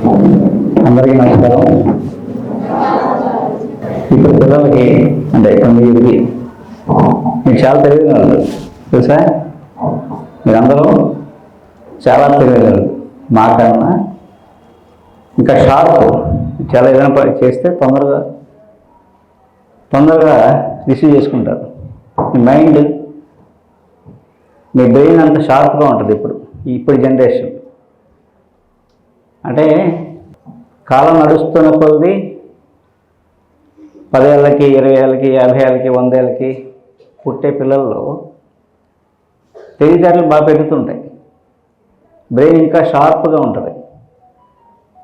అందరికీ నమస్కారం. ఇప్పుడు పిల్లలకి అంటే మీరు చాలా తెలియని వాళ్ళు తెలుసా, మీరందరూ చాలా తెలియని వాళ్ళు, మాకన్నా ఇంకా షార్ప్. చాలా ఏదైనా చేస్తే తొందరగా రిసీవ్ చేసుకుంటారు. మీ మైండ్, మీ బ్రెయిన్ అంత షార్ప్గా ఉంటుంది ఇప్పుడు జనరేషన్. అంటే కాలం నడుస్తున్న కొద్ది 10 ఏళ్ళకి, 20 ఏళ్ళకి, 50 ఏళ్ళకి, 100 ఏళ్ళకి పుట్టే పిల్లల్లో తెలివితేటలు బాగా పెరుగుతుంటాయి. బ్రెయిన్ ఇంకా షార్ప్గా ఉంటుంది,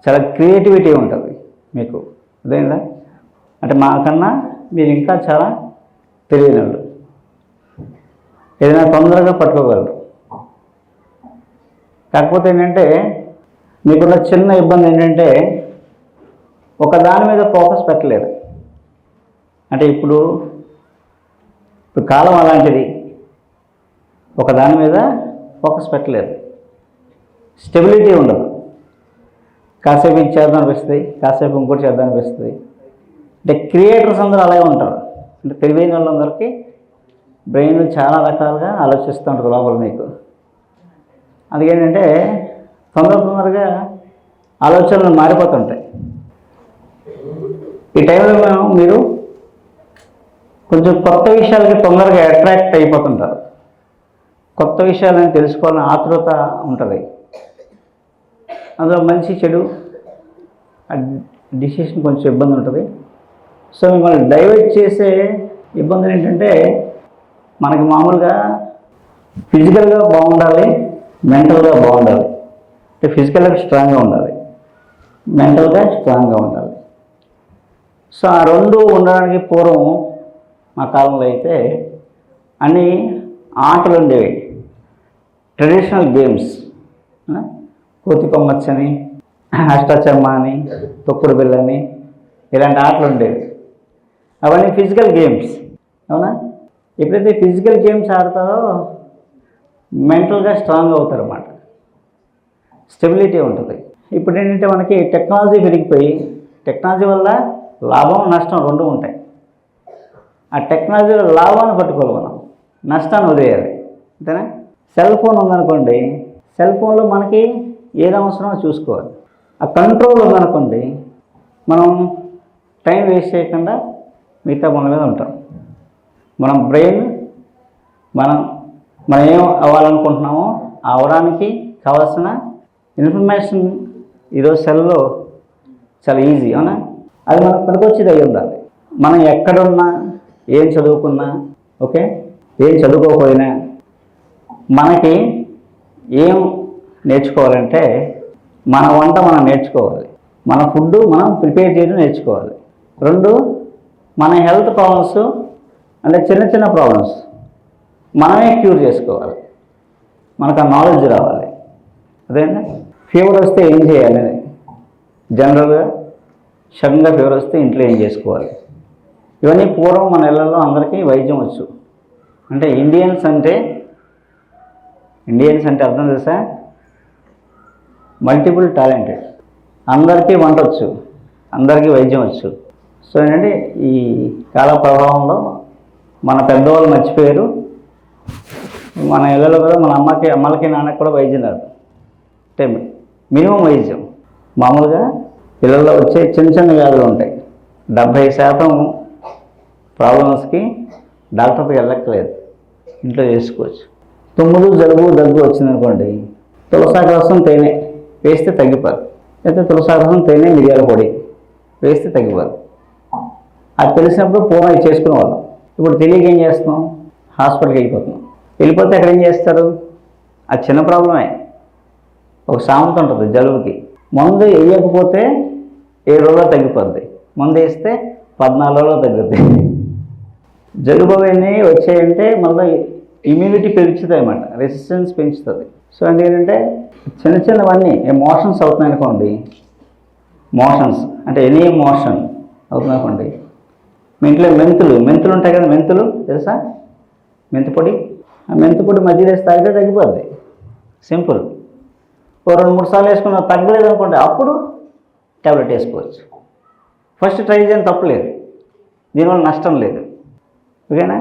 చాలా క్రియేటివిటీ ఉంటుంది మీకు. అదేందా అంటే మాకన్నా మీరు ఇంకా చాలా తెలియని వాళ్ళు, ఏదైనా తొందరగా పట్టుకోగలరు. కాకపోతే ఏంటంటే మీకున్న చిన్న ఇబ్బంది ఏంటంటే ఒక దాని మీద ఫోకస్ పెట్టలేరు. అంటే ఇప్పుడు కాలం అలాంటిది, ఒక దాని మీద ఫోకస్ పెట్టలేరు, స్టెబిలిటీ ఉండదు. కాసేపు ఇది చేద్దాం అనిపిస్తుంది, కాసేపు ఇంకోటి చేద్దాం అనిపిస్తుంది. అంటే క్రియేటర్స్ అందరూ అలాగే ఉంటారు. అంటే తెలివైన వాళ్ళందరికీ బ్రెయిన్ చాలా రకాలుగా ఆలోచిస్తూ ఉంటుంది లోపల మీకు. అందుకేంటంటే తొందరగా ఆలోచనలు మారిపోతుంటాయి. ఈ టైంలో మీరు కొంచెం కొత్త విషయాలకి తొందరగా అట్రాక్ట్ అయిపోతుంటారు. కొత్త విషయాలని తెలుసుకోవాలని ఆతృత ఉంటుంది. అందులో మంచి చెడు డిసిషన్ కొంచెం ఇబ్బంది ఉంటుంది. సో మిమ్మల్ని డైవర్ట్ చేసే ఇబ్బందులు ఏంటంటే మనకి మామూలుగా ఫిజికల్గా బాగుండాలి, మెంటల్గా బాగుండాలి. అంటే ఫిజికల్గా స్ట్రాంగ్గా ఉండాలి, మెంటల్గా స్ట్రాంగ్గా ఉండాలి. సో ఆ రెండు ఉండడానికి పూర్వం మా కాలంలో అయితే అన్ని ఆటలు ఉండేవి. ట్రెడిషనల్ గేమ్స్, కోతి కొమ్మచ్చని, అష్టాచమ్మ అని, తొక్కుడు బిళ్ళని, ఇలాంటి ఆటలు ఉండేవి. అవన్నీ ఫిజికల్ గేమ్స్, అవునా? ఎప్పుడైతే ఫిజికల్ గేమ్స్ ఆడతారో మెంటల్గా స్ట్రాంగ్ అవుతారు అన్నమాట, స్టెబిలిటీ ఉంటుంది. ఇప్పుడు ఏంటంటే మనకి టెక్నాలజీ పెరిగిపోయి, టెక్నాలజీ వల్ల లాభం నష్టం రెండు ఉంటాయి. ఆ టెక్నాలజీలో లాభాన్ని పట్టుకోవాలి మనం, నష్టాన్ని వదిలేయాలి, అంతేనా? సెల్ ఫోన్ ఉందనుకోండి, సెల్ ఫోన్లో మనకి ఏది అవసరమో చూసుకోవాలి. ఆ కంట్రోల్ ఉందనుకోండి, మనం టైం వేస్ట్ చేయకుండా మిగతా పనుల మీద ఉంటాం. మనం బ్రెయిన్ మనం ఏం అవ్వాలనుకుంటున్నామో అవడానికి కావాల్సిన ఇన్ఫర్మేషన్ ఈరోజు సెల్లో చాలా ఈజీ, అవునా? అది మనకు పనికొచ్చేది అయి ఉండాలి. మనం ఎక్కడున్నా, ఏం చదువుకున్నా, ఓకే, ఏం చదువుకోకపోయినా మనకి ఏం నేర్చుకోవాలంటే మన వంట మనం నేర్చుకోవాలి, మన ఫుడ్ మనం ప్రిపేర్ చేయడం నేర్చుకోవాలి. రెండు, మన హెల్త్ ప్రాబ్లమ్స్ అంటే చిన్న ప్రాబ్లమ్స్ మనమే క్యూర్ చేసుకోవాలి. మనకు ఆ నాలెడ్జ్ రావాలి. అదేనా? ఫీవర్ వస్తే ఏం చేయాలి, జనరల్గా సడన్గా ఫీవర్ వస్తే ఇంట్లో ఏం చేసుకోవాలి, ఇవన్నీ పూర్వం మన ఇళ్లలో అందరికీ వైద్యం వచ్చు. అంటే ఇండియన్స్ అంటే అర్థం తెలుసా? Multiple talented. అందరికీ వంట వచ్చు, అందరికీ వైద్యం వచ్చు. సో ఏంటంటే ఈ కాల ప్రభావంలో మన పెద్దవాళ్ళు మర్చిపోయారు. మన ఇళ్ళలో కూడా మన అమ్మలకి నాన్నకి కూడా వైద్యం రాదు. అంటే మినిమం వైద్యం. మామూలుగా పిల్లల్లో వచ్చే చిన్న వ్యాధులు ఉంటాయి. 70% ప్రాబ్లమ్స్కి డాక్టర్కి వెళ్ళక్కలేదు, ఇంట్లో చేసుకోవచ్చు. తుమ్ములు, జలుబు, దగ్గు వచ్చిందనుకోండి, తులసాకు రసం, తేనె వేస్తే తగ్గిపోదు. అయితే తులసాకు రసం, తేనె, మిరియాల పొడి వేస్తే తగ్గిపోదు. అది తెలిసినప్పుడు పూర్వం చేసుకునేవాళ్ళం. ఇప్పుడు తెలియక ఏం చేస్తున్నాం, హాస్పిటల్కి వెళ్ళిపోతే అక్కడ ఏం చేస్తారు, అది చిన్న ప్రాబ్లమే. ఒక సామెత ఉంటుంది జలుబుకి, మందు వేయకపోతే 7 రోజుల్లో తగ్గిపోద్ది, మందు వేస్తే 14 రోజుల్లో తగ్గుద్ది. జలుబు అవన్నీ వచ్చాయంటే మళ్ళీ ఇమ్యూనిటీ పెంచుతాయి అన్నమాట, రెసిస్టెన్స్ పెంచుతుంది. సో ఏంటంటే చిన్నవన్నీ మోషన్స్ అవుతున్నాయి అనుకోండి, మోషన్స్ అంటే ఎనీ మోషన్ అవుతుంది అనుకోండి, మీ ఇంట్లో మెంతులు ఉంటాయి కదా, మెంతులు తెలుసా? మెంతిపొడి, ఆ మెంతిపొడి మజ్జిగ వేసి తాగితే తగ్గిపోద్ది, సింపుల్. 2-3 సార్లు వేసుకున్న తగ్గలేదు అనుకోండి, అప్పుడు ట్యాబ్లెట్ వేసుకోవచ్చు. ఫస్ట్ ట్రై చేయడం తప్పలేదు, దీనివల్ల నష్టం లేదు. ఓకేనా?